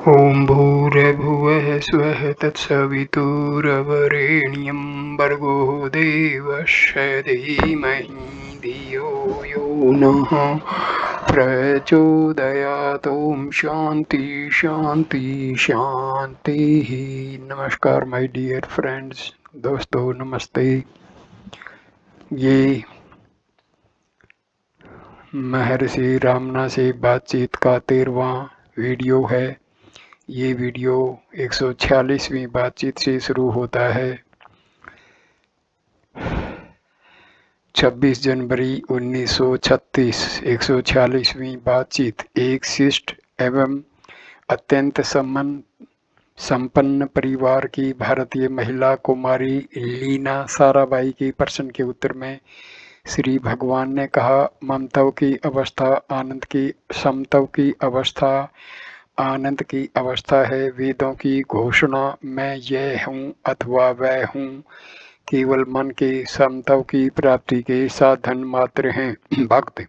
ॐ भूर्भुवः स्वः तत्सवितुर्वरेण्यं भर्गो देवस्य धीमहि धियो यो नः प्रचोदयात्। ॐ शांति शांति शांतिः। नमस्कार माय डियर फ्रेंड्स, दोस्तों नमस्ते। ये महर्षि रामना से बातचीत का 13वां वीडियो है। ये वीडियो 146वीं बातचीत से शुरू होता है। 26 जनवरी 1936 146वीं बातचीत। एक शिष्ट एवं अत्यंत संपन्न परिवार की भारतीय महिला कुमारी लीना साराभाई के प्रश्न के उत्तर में श्री भगवान ने कहा, ममत्व की अवस्था आनंद की, समत्व की अवस्था आनंद की अवस्था है। वेदों की घोषणा मैं यह हूँ अथवा वह हूँ केवल मन के समत्व की प्राप्ति के साधन मात्र हैं। भक्त,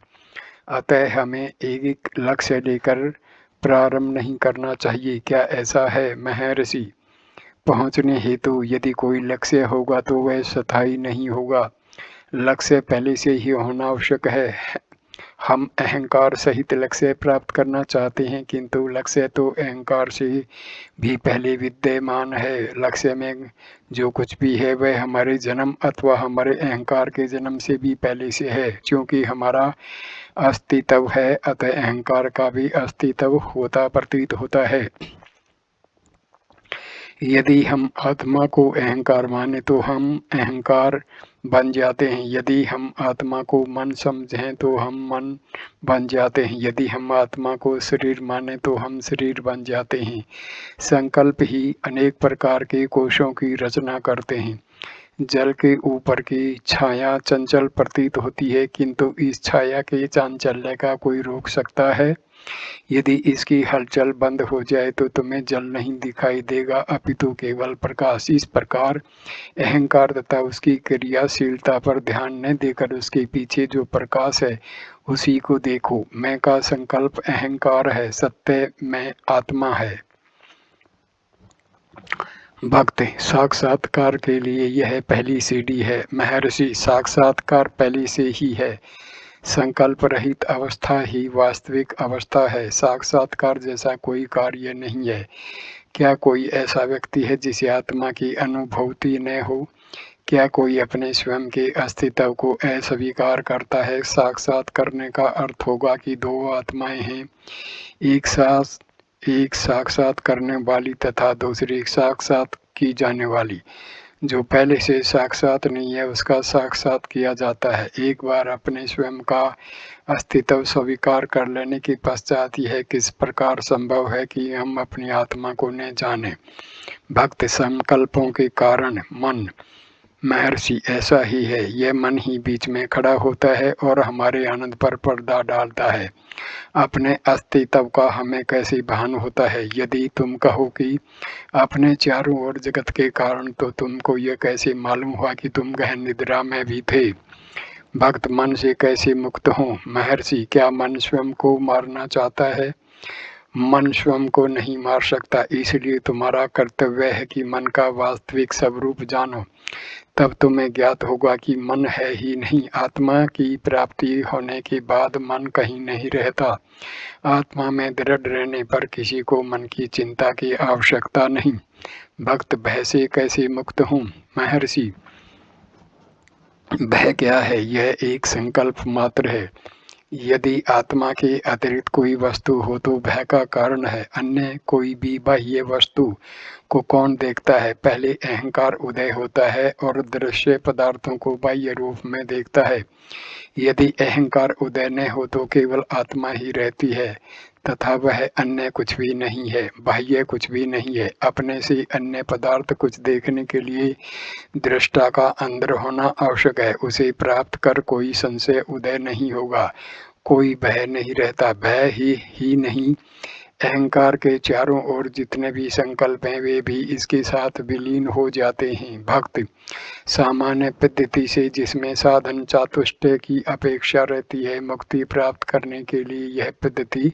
अतः हमें एक लक्ष्य लेकर प्रारंभ नहीं करना चाहिए। क्या ऐसा है महर्षि? पहुँचने हेतु यदि कोई लक्ष्य होगा तो वह स्थायी नहीं होगा। लक्ष्य पहले से ही होना आवश्यक है। हम अहंकार सहित लक्ष्य प्राप्त करना चाहते हैं, किंतु लक्ष्य तो अहंकार से भी पहले विद्यमान है। लक्ष्य में जो कुछ भी है वह हमारे जन्म अथवा हमारे अहंकार के जन्म से भी पहले से है। क्योंकि हमारा अस्तित्व है, अतः अहंकार का भी अस्तित्व होता प्रतीत होता है। यदि हम आत्मा को अहंकार माने तो हम अहंकार बन जाते हैं। यदि हम आत्मा को मन समझें तो हम मन बन जाते हैं। यदि हम आत्मा को शरीर माने तो हम शरीर बन जाते हैं। संकल्प ही अनेक प्रकार के कोशों की रचना करते हैं। जल के ऊपर की छाया चंचल प्रतीत होती है, किंतु इस छाया के चांचल्य का कोई रोक सकता है? यदि इसकी हलचल बंद हो जाए तो तुम्हें जल नहीं दिखाई देगा, अपितु केवल प्रकाश। इस प्रकार अहंकार तथा उसकी क्रियाशीलता पर ध्यान न देकर उसके पीछे जो प्रकाश है उसी को देखो। मैं का संकल्प अहंकार है, सत्य में आत्मा है। भक्त, साक्षात्कार के लिए यह पहली सीढ़ी है। महर्षि, साक्षात्कार पहले से ही है। संकल्प रहित अवस्था ही वास्तविक अवस्था है। साक्षात्कार जैसा कोई कार्य नहीं है। क्या कोई ऐसा व्यक्ति है जिसे आत्मा की अनुभूति न हो? क्या कोई अपने स्वयं के अस्तित्व को अस्वीकार करता है? साक्षात करने का अर्थ होगा कि दो आत्माएं हैं, एक साक्षात करने वाली तथा दूसरी साक्षात की जाने वाली। जो पहले से साक्षात नहीं है उसका साक्षात किया जाता है। एक बार अपने स्वयं का अस्तित्व स्वीकार कर लेने के पश्चात यह किस प्रकार संभव है कि हम अपनी आत्मा को न जाने? भक्त, संकल्पों के कारण मन। महर्षि, ऐसा ही है। यह मन ही बीच में खड़ा होता है और हमारे आनंद पर पर्दा डालता है। अपने अस्तित्व का हमें कैसे भान होता है? यदि तुम कहो कि अपने चारों ओर जगत के कारण, तो तुमको यह कैसे मालूम हुआ कि तुम गहन निद्रा में भी थे? भक्त, मन से कैसे मुक्त हो? महर्षि, क्या मन स्वयं को मारना चाहता है? मन स्वयं को नहीं मार सकता, इसलिए तुम्हारा कर्तव्य है कि मन का वास्तविक स्वरूप जानो। तब तुम्हें ज्ञात होगा कि मन है ही नहीं। आत्मा की प्राप्ति होने के बाद मन कहीं नहीं रहता। आत्मा में दृढ़ रहने पर किसी को मन की चिंता की आवश्यकता नहीं। भक्त, भय से कैसे मुक्त हूँ? महर्षि, भय क्या है? यह एक संकल्प मात्र है। यदि आत्मा के अतिरिक्त कोई वस्तु हो तो भय का कारण है। अन्य कोई भी बाह्य वस्तु को कौन देखता है? पहले अहंकार उदय होता है और दृश्य पदार्थों को बाह्य रूप में देखता है। यदि अहंकार उदय न हो तो केवल आत्मा ही रहती है तथा वह अन्य कुछ भी नहीं है, बाह्य कुछ भी नहीं है। अपने से अन्य पदार्थ कुछ देखने के लिए दृष्टा का अंदर होना आवश्यक है। उसे प्राप्त कर कोई संशय उदय नहीं होगा, कोई भय नहीं रहता। भय ही नहीं, अहंकार के चारों ओर जितने भी संकल्प हैं वे भी इसके साथ विलीन हो जाते हैं। भक्त, सामान्य पद्धति से जिसमें साधन चातुष्टय की अपेक्षा रहती है, मुक्ति प्राप्त करने के लिए यह पद्धति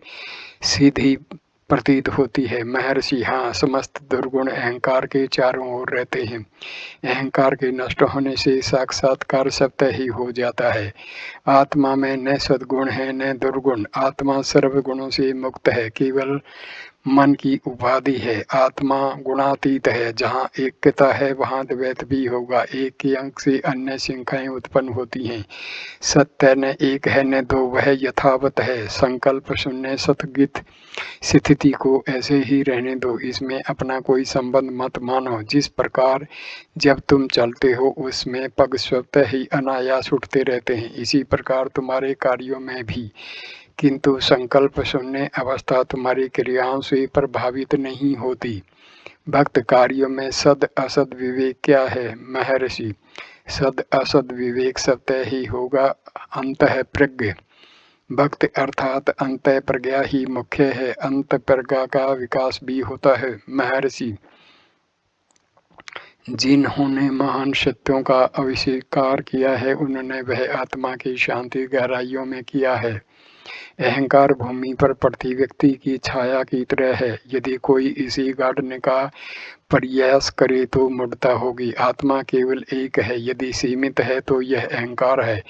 सीधी प्रतीत होती है। महर्षि हाँ, समस्त दुर्गुण अहंकार के चारों ओर रहते हैं। अहंकार के नष्ट होने से साक्षात्कार सत्य ही हो जाता है। आत्मा में न सद्गुण है न दुर्गुण। आत्मा सर्व गुणों से मुक्त है, केवल मन की उपाधि है। आत्मा गुणातीत है। जहाँ एकता है वहाँ द्वैत भी होगा। एक के अंक से अन्य संख्याएं उत्पन्न होती हैं। सत्य न एक है न दो, वह यथावत है। संकल्प शून्य सतगित स्थिति को ऐसे ही रहने दो, इसमें अपना कोई संबंध मत मानो। जिस प्रकार जब तुम चलते हो उसमें पग स्वतः ही अनायास उठते रहते हैं, इसी प्रकार तुम्हारे कार्यों में भी। किंतु संकल्प शून्य अवस्था तुम्हारी क्रियाओं से प्रभावित नहीं होती। भक्त कार्यों में सद असद विवेक क्या है? महर्षि, सद असद विवेक सत्य ही होगा। अंतः प्रज्ञ भक्त अर्थात अंत प्रज्ञा ही मुख्य है। अंत प्रज्ञा का विकास भी होता है। महर्षि, जिन्होंने महान सत्यों का आविष्कार किया है उन्होंने वह आत्मा की शांति गहराइयों में किया है। अहंकार भूमि पर पड़ती व्यक्ति की छाया की तरह है। यदि कोई इसे गाड़ने का प्रयास करे तो मुड़ता होगी। आत्मा केवल एक है। यदि सीमित है तो यह अहंकार है,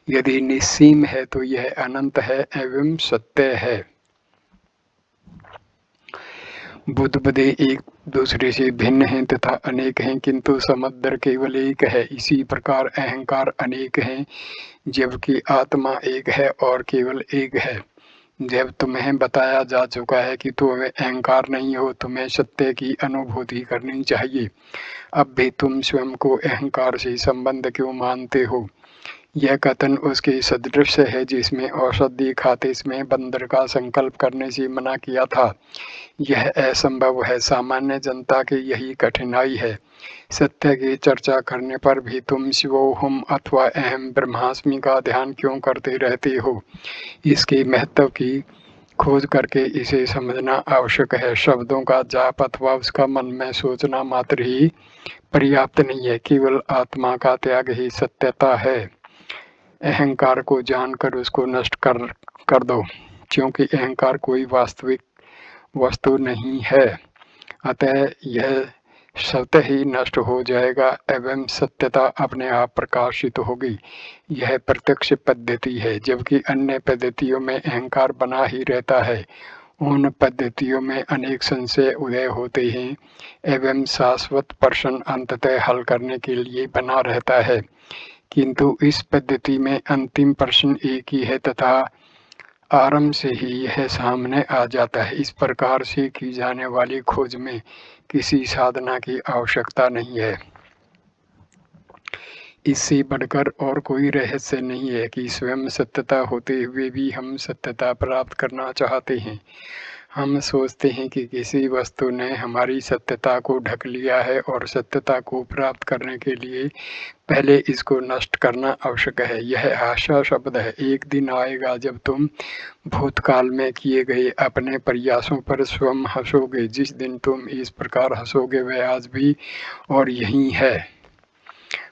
यदि निस्सीम है तो यह अनंत है एवं सत्य है। बुद्ध बदे एक दूसरे से भिन्न हैं तथा अनेक हैं, किंतु समुद्र केवल एक है। इसी प्रकार अहंकार अनेक हैं जबकि आत्मा एक है और केवल एक है। जब तुम्हें बताया जा चुका है कि तुम्हें अहंकार नहीं हो, तुम्हें सत्य की अनुभूति करनी चाहिए। अब भी तुम स्वयं को अहंकार से संबंध क्यों मानते हो? यह कथन उसके सदृश है जिसमें औषधि खाते में बंदर का संकल्प करने से मना किया था। यह असंभव है। सामान्य जनता की यही कठिनाई है। सत्य की चर्चा करने पर भी तुम शिवोहम अथवा अहम ब्रह्मास्मि का ध्यान क्यों करते रहते हो? इसके महत्व की खोज करके इसे समझना आवश्यक है। शब्दों का जाप अथवा उसका मन में सोचना मात्र ही पर्याप्त नहीं है। केवल आत्मा का त्याग ही सत्यता है। अहंकार को जानकर उसको नष्ट कर दो, क्योंकि अहंकार कोई वास्तविक वस्तु नहीं है। अतः यह स्वतः ही नष्ट हो जाएगा एवं सत्यता अपने आप प्रकाशित होगी। यह प्रत्यक्ष पद्धति है, जबकि अन्य पद्धतियों में अहंकार बना ही रहता है। उन पद्धतियों में अनेक संशय उदय होते हैं एवं शाश्वत प्रश्न अंततः हल करने के लिए बना रहता है, किंतु इस पद्धति में अंतिम प्रश्न एक ही है तथा आरंभ से ही यह सामने आ जाता है। इस प्रकार से की जाने वाली खोज में किसी साधना की आवश्यकता नहीं है। इससे बढ़कर और कोई रहस्य नहीं है कि स्वयं सत्यता होते हुए भी हम सत्यता प्राप्त करना चाहते हैं। हम सोचते हैं कि किसी वस्तु ने हमारी सत्यता को ढक लिया है और सत्यता को प्राप्त करने के लिए पहले इसको नष्ट करना आवश्यक है। यह आशा शब्द है। एक दिन आएगा जब तुम भूतकाल में किए गए अपने प्रयासों पर स्वयं हंसोगे। जिस दिन तुम इस प्रकार हंसोगे वह आज भी और यही है।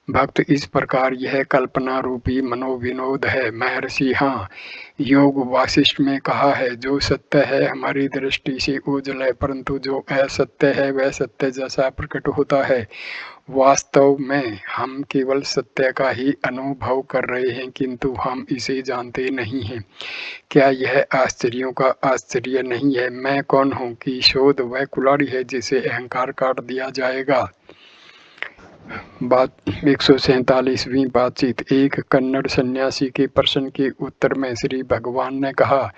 भक्त, इस प्रकार यह कल्पना रूपी मनोविनोद है। महर्षि हाँ, योग वासिष्ठ में कहा है, जो सत्य है हमारी दृष्टि से ओझल है, परंतु जो असत्य है वह सत्य जैसा प्रकट होता है। वास्तव में हम केवल सत्य का ही अनुभव कर रहे हैं, किंतु हम इसे जानते नहीं हैं। क्या यह आश्चर्यों का आश्चर्य नहीं है? मैं कौन हूँ कि शोध वह कुल्हाड़ी है जिसे अहंकार काट दिया जाएगा। 147वीं बातचीत। एक कन्नड़ सन्यासी के प्रश्न के उत्तर में श्री भगवान ने कहा,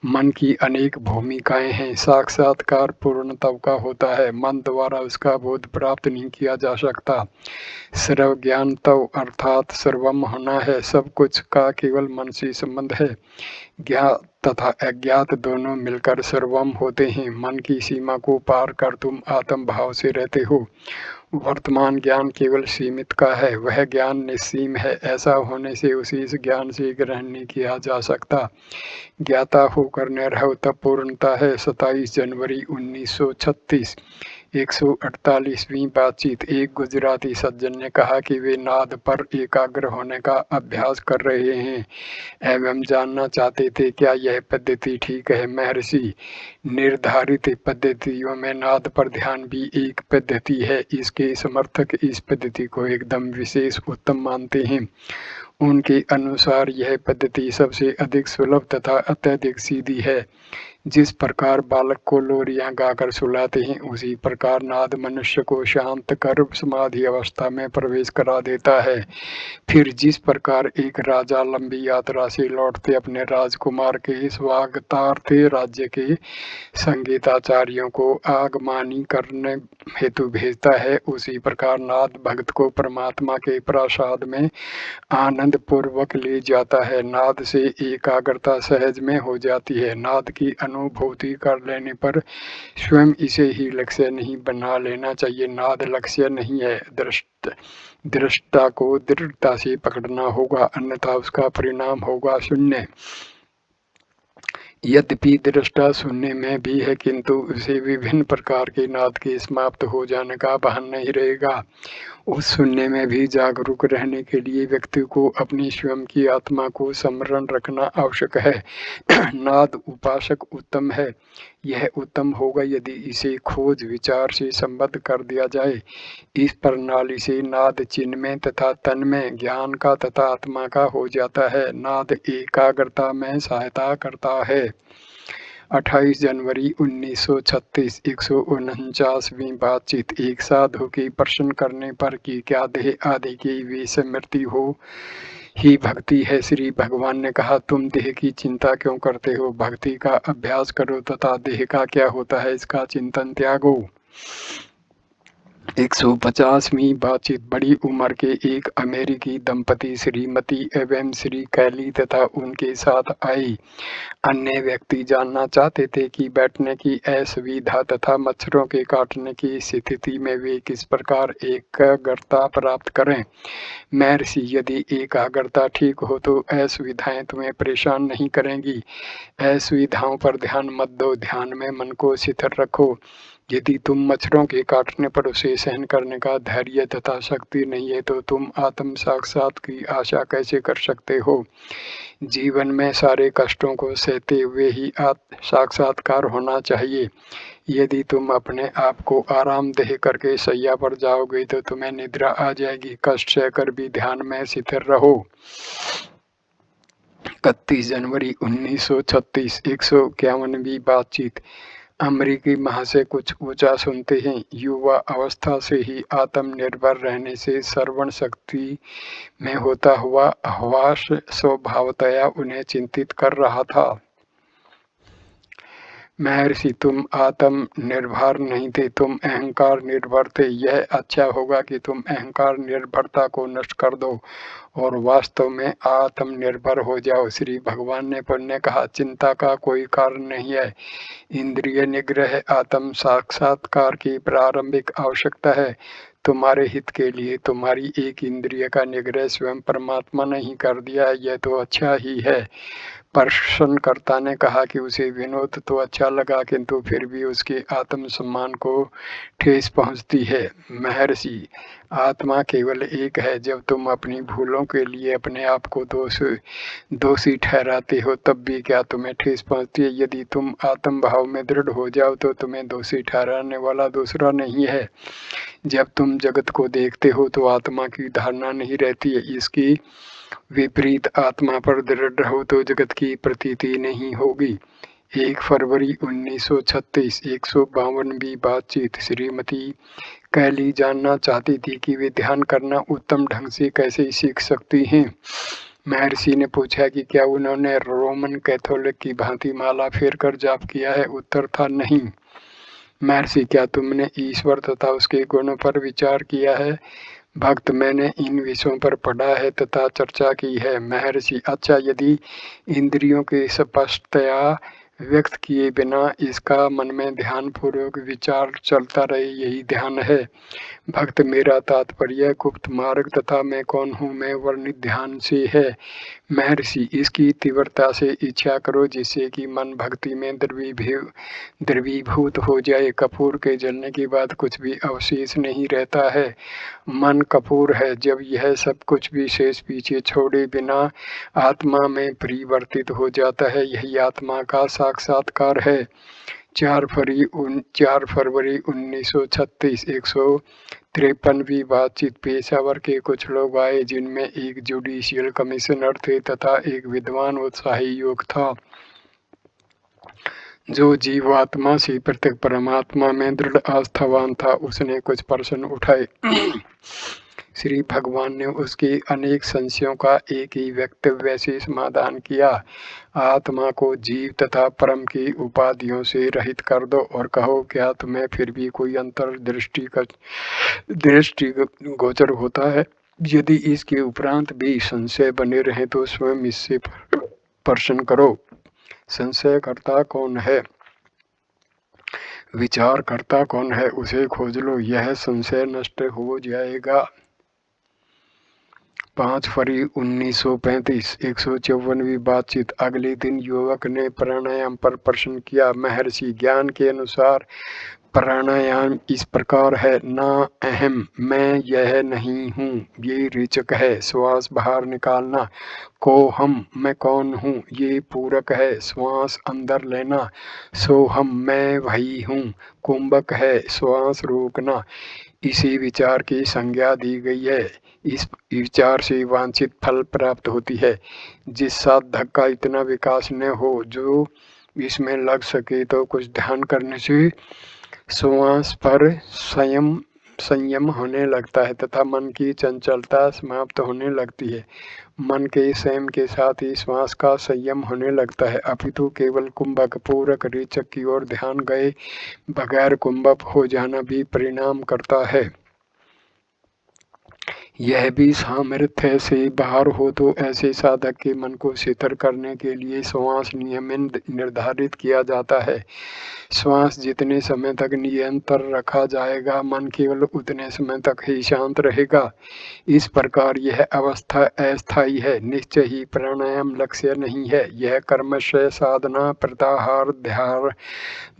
मन की अनेक भूमिकाएं हैं। साक्षात्कार पूर्ण तब का होता है, मन द्वारा उसका बोध प्राप्त नहीं किया जा सकता। सर्व ज्ञान तब अर्थात सर्वम होना है। सब कुछ का केवल मन से संबंध है। ज्ञात तथा अज्ञात दोनों मिलकर सर्वम होते हैं। मन की सीमा को पार कर तुम आत्म भाव से रहते हो। वर्तमान ज्ञान केवल सीमित का है, वह ज्ञान निस्सीम है। ऐसा होने से उसी इस ज्ञान से ग्रहण नहीं किया जा सकता। ज्ञाता होकर न रहो तब पूर्णता है। 27 जनवरी 1936। 148वीं बातचीत। एक गुजराती सज्जन ने कहा कि वे नाद पर एकाग्र होने का अभ्यास कर रहे हैं एवं जानना चाहते थे क्या यह पद्धति ठीक है। महर्षि, निर्धारित पद्धतियों में नाद पर ध्यान भी एक पद्धति है। इसके समर्थक इस पद्धति को एकदम विशेष उत्तम मानते हैं। उनके अनुसार यह पद्धति सबसे अधिक सुलभ तथा अत्यधिक सीधी है। जिस प्रकार बालक को लोरियां गाकर सुलाते हैं, उसी प्रकार नाद मनुष्य को शांत कर समाधि अवस्था में प्रवेश करा देता है। फिर जिस प्रकार एक राजा लंबी यात्रा से लौटते अपने राजकुमार के स्वागतार्थ राज्य के संगीताचार्यों को आगमनी करने हेतु भेजता है, उसी प्रकार नाद भक्त को परमात्मा के प्रसाद में आनंद पूर्वक ले जाता है। नाद से एकाग्रता सहज में हो जाती है। नाद की अनुभूति कर लेने पर स्वयं इसे ही लक्ष्य नहीं बना लेना चाहिए। नाद लक्ष्य नहीं है, दृष्टा को दृढ़ता से पकड़ना होगा, अन्यथा उसका परिणाम होगा शून्य। यद्यपि दृष्टा शून्य में भी है, किंतु उसे विभिन्न प्रकार के नाद के समाप्त हो जाने का भान नहीं रहेगा। उस शून्य में भी जागरूक रहने के लिए व्यक्ति को अपनी स्वयं की आत्मा को स्मरण रखना आवश्यक है। नाद उपासक उत्तम है। यह उत्तम होगा यदि इसे खोज विचार से संबद्ध कर दिया जाए। इस प्रणाली से नाद चिन्मय तथा तन्मय ज्ञान का तथा आत्मा का हो जाता है। नाद एकाग्रता में सहायता करता है। 28 जनवरी 1936। 149वीं बातचीत। एक साधु की प्रश्न करने पर कि क्या देह आदि की विस्मृति हो ही भक्ति है, श्री भगवान ने कहा, तुम देह की चिंता क्यों करते हो? भक्ति का अभ्यास करो तथा देह का क्या होता है इसका चिंतन त्यागो। 150वीं बातचीत। बड़ी उम्र के एक अमेरिकी दंपति श्रीमती एवं श्री कैली तथा उनके साथ आई। अन्य व्यक्ति जानना चाहते थे कि बैठने की असुविधा तथा मच्छरों के काटने की स्थिति में वे किस प्रकार एकाग्रता प्राप्त करें। महर्षि, यदि एकाग्रता ठीक हो तो असुविधाएं तुम्हें परेशान नहीं करेंगी। असुविधाओं पर ध्यान मत दो, ध्यान में मन को स्थिर रखो। यदि तुम मच्छरों के काटने पर उसे सहन करने का धैर्य तथा शक्ति नहीं है तो तुम आत्म साक्षात की आशा कैसे कर सकते हो? जीवन में सारे कष्टों को सहते हुए ही साक्षात्कार होना चाहिए। यदि तुम अपने आप को आरामदेह करके सैया पर जाओगे तो तुम्हें निद्रा आ जाएगी। कष्ट सहकर भी ध्यान में स्थिर रहो। 31 जनवरी 1936। 151वीं बातचीत। अमेरिकी महाशय कुछ ऊंचा सुनते हैं। युवा अवस्था से ही आत्मनिर्भर रहने से श्रवण शक्ति में होता हुआ ह्रास स्वभावतया उन्हें चिंतित कर रहा था। महर्षि, तुम आत्मनिर्भर नहीं थे, तुम अहंकार निर्भर थे। यह अच्छा होगा कि तुम अहंकार निर्भरता को नष्ट कर दो और वास्तव में आत्मनिर्भर हो जाओ। श्री भगवान ने पुण्य कहा, चिंता का कोई कारण नहीं है। इंद्रिय निग्रह आत्म साक्षात्कार की प्रारंभिक आवश्यकता है। तुम्हारे हित के लिए तुम्हारी एक इंद्रिय का निग्रह स्वयं परमात्मा ने ही कर दिया है, यह तो अच्छा ही है। प्रश्नकर्ता ने कहा कि उसे विनोद तो अच्छा लगा, किंतु फिर भी उसके आत्मसम्मान को ठेस पहुंचती है। महर्षि, आत्मा केवल एक है। जब तुम अपनी भूलों के लिए अपने आप को दोषी ठहराते हो तब भी क्या तुम्हें ठेस पहुंचती है? यदि तुम आत्म भाव में दृढ़ हो जाओ तो तुम्हें दोषी ठहराने वाला दूसरा नहीं है। जब तुम जगत को देखते हो तो आत्मा की धारणा नहीं रहती है। इसकी विपरीत आत्मा पर दृढ़ रहो तो जगत की प्रतीति नहीं होगी। 1 फरवरी 1936। 152वीं बातचीत। श्रीमती कैली जानना चाहती थी कि वे ध्यान करना उत्तम ढंग से कैसे सीख सकती हैं। महर्षि ने पूछा कि क्या उन्होंने रोमन कैथोलिक की भांति माला फेर कर जाप किया है? उत्तर था नहीं। महर्षि, क्या तुमने ईश्वर तथा उसके गुणों पर विचार किया है? भक्त, मैंने इन विषयों पर पढ़ा है तथा चर्चा की है। महर्षि, अच्छा, यदि इंद्रियों के स्पष्टतया व्यक्त किए बिना इसका मन में ध्यानपूर्वक विचार चलता रहे, यही ध्यान है। भक्त मेरा तात्पर्य गुप्त मार्ग तथा मैं कौन हूँ मैं वर्णित ध्यान से है। महर्षि, इसकी तीव्रता से इच्छा करो जिससे कि मन भक्ति में द्रवीभूत हो जाए। कपूर के जलने के बाद कुछ भी अवशेष नहीं रहता है। मन कपूर है। जब यह सब कुछ भी शेष पीछे छोड़े बिना आत्मा में परिवर्तित हो जाता है, यही आत्मा का साक्षात्कार है। 4 फरवरी 1936 153वीं बातचीत। पेशावर के कुछ लोग आए जिनमें एक जुडिशियल कमिश्नर थे तथा एक विद्वान उत्साही युवक था जो जीवात्मा से पृथक परमात्मा में दृढ़ आस्थावान था। उसने कुछ प्रश्न उठाए। श्री भगवान ने उसके अनेक संशयों का एक ही वक्तव्य से समाधान किया। आत्मा को जीव तथा परम की उपाधियों से रहित कर दो और कहो, क्या तुम्हें फिर भी कोई अंतर्दृष्टि गोचर होता है? यदि इसके उपरांत भी संशय बने रहे तो स्वयं इससे प्रश्न करो। संशय करता कौन है? विचार करता कौन है? उसे खोज लो, यह संशय नष्ट हो जाएगा। 5 फरवरी 1935 154वीं बातचीत। अगले दिन युवक ने प्राणायाम पर प्रश्न किया। महर्षि, ज्ञान के अनुसार प्राणायाम इस प्रकार है, ना अहम, मैं यह नहीं हूँ, ये ऋचक है, श्वास बाहर निकालना। को हम, मैं कौन हूँ, ये पूरक है, श्वास अंदर लेना। सो हम, मैं वही हूँ, कुंभक है, श्वास रोकना। इसी विचार की संज्ञा दी गई है। इस विचार से वांछित फल प्राप्त होती है। जिस साधक का इतना विकास न हो जो इसमें लग सके तो कुछ ध्यान करने से श्वास पर संयम होने लगता है तथा मन की चंचलता समाप्त होने लगती है। मन के संयम के साथ ही श्वास का संयम होने लगता है। अपितु केवल कुंभक पूरक रेचक की ओर ध्यान गए बगैर कुंभक हो जाना भी परिणाम करता है। यह भी सामर्थ्य से बाहर हो तो ऐसे साधक के मन को शिथिल करने के लिए श्वास नियमित निर्धारित किया जाता है। श्वास जितने समय तक नियंत्रण रखा जाएगा, मन केवल उतने समय तक ही शांत रहेगा। इस प्रकार यह अवस्था अस्थायी है। निश्चय ही प्राणायाम लक्ष्य नहीं है। यह कर्मशय साधना, प्रत्याहार,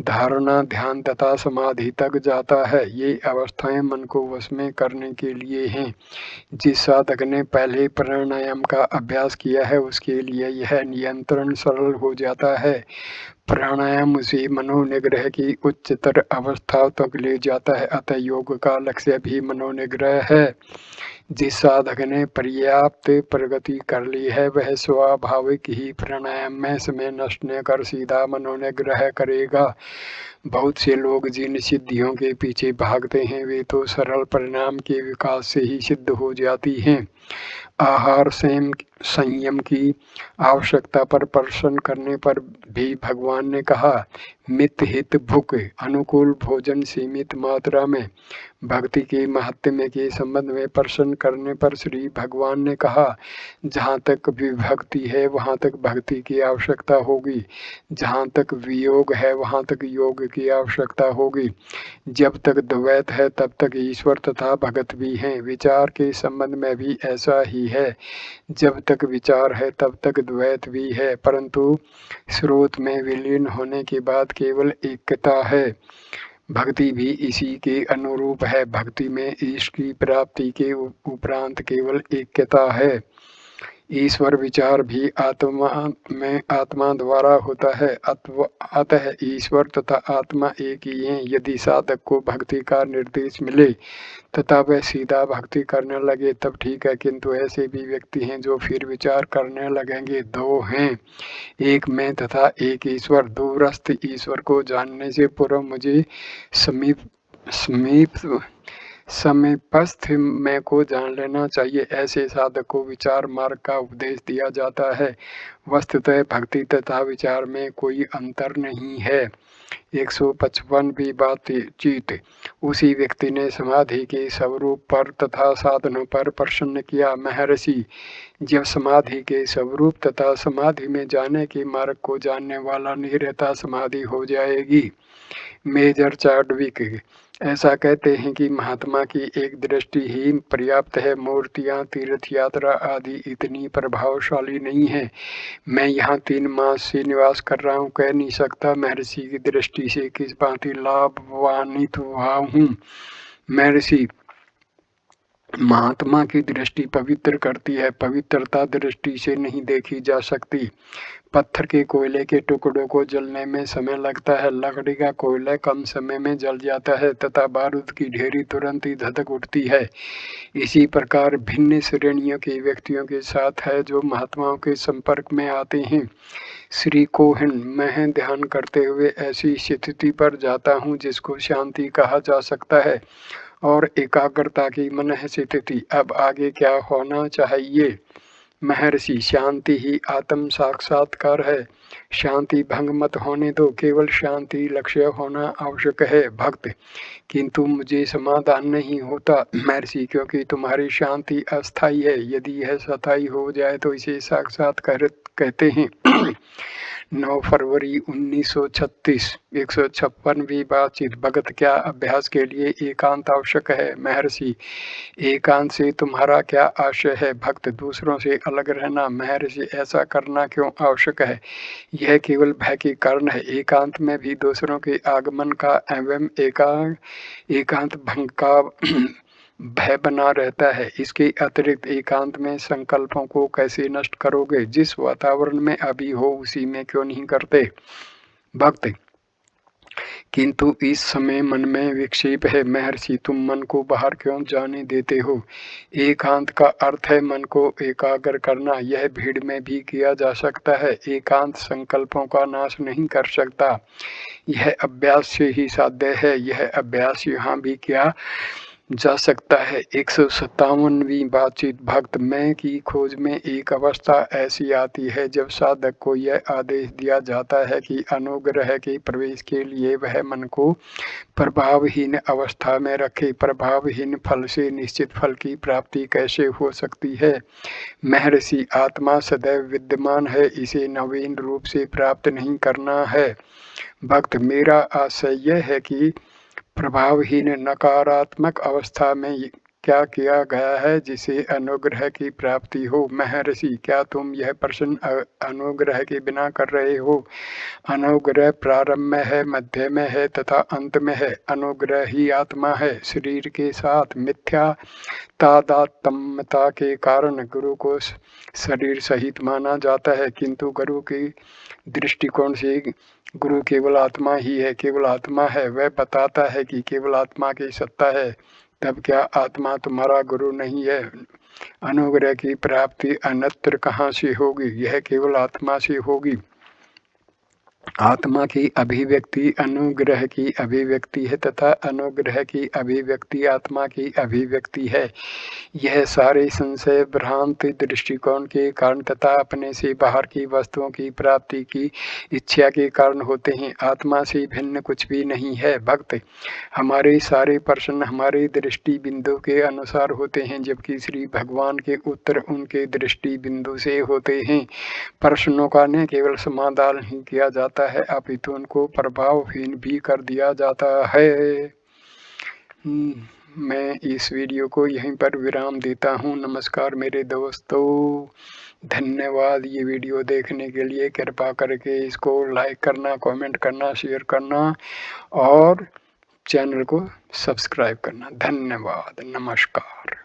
धारणा, ध्यान तथा समाधि तक जाता है। ये अवस्थाएं मन को वश में करने के लिए हैं। जिस साधक ने पहले प्राणायाम का अभ्यास किया है उसके लिए यह नियंत्रण सरल हो जाता है। प्राणायाम उसे मनोनिग्रह की उच्चतर अवस्था तक ले जाता है। अतः योग का लक्ष्य भी मनोनिग्रह है। जिस साधक ने पर्याप्त प्रगति कर ली है वह स्वाभाविक ही प्राणायाम में समय नष्ट न कर सीधा मनोनिग्रह करेगा। बहुत से लोग जिन सिद्धियों के पीछे भागते हैं वे तो सरल परिणाम के विकास से ही सिद्ध हो जाती हैं। आहार संयम की आवश्यकता पर प्रश्न करने पर भी भगवान ने कहा, मित हित भुक, अनुकूल भोजन सीमित मात्रा में। भक्ति के महात्म्य के संबंध में प्रश्न करने पर श्री भगवान ने कहा, जहाँ तक विभक्ति है वहाँ तक भक्ति की आवश्यकता होगी, जहाँ तक वियोग है वहाँ तक योग की आवश्यकता होगी। जब तक द्वैत है तब तक ईश्वर तथा भगत भी हैं। विचार के संबंध में भी ऐसा ही है। जब तक विचार है तब तक द्वैत भी है, परंतु स्रोत में विलीन होने के बाद केवल एकता है। भक्ति भी इसी के अनुरूप है। भक्ति में ईश की प्राप्ति के उपरांत केवल एकता है। ईश्वर विचार भी आत्मा द्वारा होता है। अतः ईश्वर तथा आत्मा एक ही हैं। यदि साधक को भक्ति का निर्देश मिले तथा वह सीधा भक्ति करने लगे तब ठीक है, किंतु ऐसे भी व्यक्ति हैं जो फिर विचार करने लगेंगे। दो हैं, एक मैं तथा एक ईश्वर। दूरस्थ ईश्वर को जानने से पूर्व मुझे समीप समीपस्थ मैं को जान लेना चाहिए। ऐसे साधक को विचार मार्ग का उपदेश दिया जाता है। वस्तुतः भक्ति तथा विचार में कोई अंतर नहीं है। 155वीं बातचीत। उसी व्यक्ति ने समाधि के स्वरूप पर तथा साधनों पर प्रश्न किया। महर्षि, जब समाधि के स्वरूप तथा समाधि में जाने के मार्ग को जानने वाला नहीं रहता, समाधि हो जाएगी। मेजर चार्डविक ऐसा कहते हैं कि महात्मा की एक दृष्टि ही पर्याप्त है। मूर्तियां, तीर्थ यात्रा आदि इतनी प्रभावशाली नहीं है। मैं यहाँ 3 मास से निवास कर रहा हूँ, कह नहीं सकता महर्षि की दृष्टि से किस भांति लाभान्वित हुआ हूँ। महर्षि, महात्मा की दृष्टि पवित्र करती है। पवित्रता दृष्टि से नहीं देखी जा सकती। पत्थर के कोयले के टुकड़ों को जलने में समय लगता है। लकड़ी का कोयला कम समय में जल जाता है तथा बारूद की ढेरी तुरंत ही धधक उठती है। इसी प्रकार भिन्न श्रेणियों के व्यक्तियों के साथ है जो महात्माओं के संपर्क में आते हैं। श्री कोहेन, मैं ध्यान करते हुए ऐसी स्थिति पर जाता हूँ जिसको शांति कहा जा सकता है और एकाग्रता की मन स्थिति। अब आगे क्या होना चाहिए? महर्षि, शांति ही आत्म साक्षात्कार है। शांति भंग मत होने दो, केवल शांति लक्ष्य होना आवश्यक है। भक्त, किंतु मुझे समाधान नहीं होता। महर्षि, क्योंकि तुम्हारी शांति अस्थायी है। यदि यह स्थायी हो जाए तो इसे साक्षात्कार कहते हैं। 9 फरवरी 1936। 156वीं बातचीत। भगत, क्या अभ्यास के लिए एकांत आवश्यक है? महर्षि, एकांत से तुम्हारा क्या आशय है? भक्त, दूसरों से अलग रहना। महर्षि, ऐसा करना क्यों आवश्यक है? यह केवल भय के कारण है। एकांत में भी दूसरों के आगमन का एवं एकांत भंग का भय बना रहता है। इसके अतिरिक्त एकांत में संकल्पों को कैसे नष्ट करोगे? जिस वातावरण में अभी हो उसी में क्यों नहीं करते? भक्त, किंतु इस समय मन में विक्षेप है। महर्षि, तुम मन को बाहर क्यों जाने देते हो? एकांत का अर्थ है मन को एकाग्र करना। यह भीड़ में भी किया जा सकता है। एकांत संकल्पों का नाश नहीं कर सकता। यह अभ्यास से ही साध्य है। यह अभ्यास यहाँ भी किया जा सकता है। 157वीं बातचीत। भक्त, मैं की खोज में एक अवस्था ऐसी आती है जब साधक को यह आदेश दिया जाता है कि अनुग्रह के प्रवेश के लिए वह मन को प्रभावहीन अवस्था में रखे। प्रभावहीन फल से निश्चित फल की प्राप्ति कैसे हो सकती है? महर्षि, आत्मा सदैव विद्यमान है, इसे नवीन रूप से प्राप्त नहीं करना है। भक्त, मेरा आशय यह है कि प्रभावहीन नकारात्मक अवस्था में क्या किया गया है जिसे अनुग्रह की प्राप्ति हो? महर्षि, क्या तुम यह प्रश्न अनुग्रह के बिना कर रहे हो? अनुग्रह प्रारंभ में है, मध्य में है तथा अंत में है। अनुग्रह ही आत्मा है। शरीर के साथ मिथ्या तादात्म्यता के कारण गुरु को शरीर सहित माना जाता है, किंतु गुरु के दृष्टिकोण से गुरु केवल आत्मा ही है। केवल आत्मा है। वह बताता है कि केवल आत्मा की सत्ता है। तब क्या आत्मा तुम्हारा गुरु नहीं है? अनुग्रह की प्राप्ति अन्यत्र कहाँ से होगी? यह केवल आत्मा से होगी। आत्मा की अभिव्यक्ति अनुग्रह की अभिव्यक्ति है तथा अनुग्रह की अभिव्यक्ति आत्मा की अभिव्यक्ति है। यह सारे संशय भ्रांत दृष्टिकोण के कारण तथा अपने से बाहर की वस्तुओं की प्राप्ति की इच्छा के कारण होते हैं। आत्मा से भिन्न कुछ भी नहीं है। भक्त, हमारे सारे प्रश्न हमारे दृष्टि बिंदु के अनुसार होते हैं, जबकि श्री भगवान के उत्तर उनके दृष्टि बिंदु से होते हैं। प्रश्नों का न केवल समाधान ही किया जाता है अपितु उनको प्रभावहीन भी कर दिया जाता है। मैं इस वीडियो को यहीं पर विराम देता हूँ। नमस्कार मेरे दोस्तों, धन्यवाद ये वीडियो देखने के लिए। कृपा करके इसको लाइक करना, कमेंट करना, शेयर करना और चैनल को सब्सक्राइब करना। धन्यवाद। नमस्कार।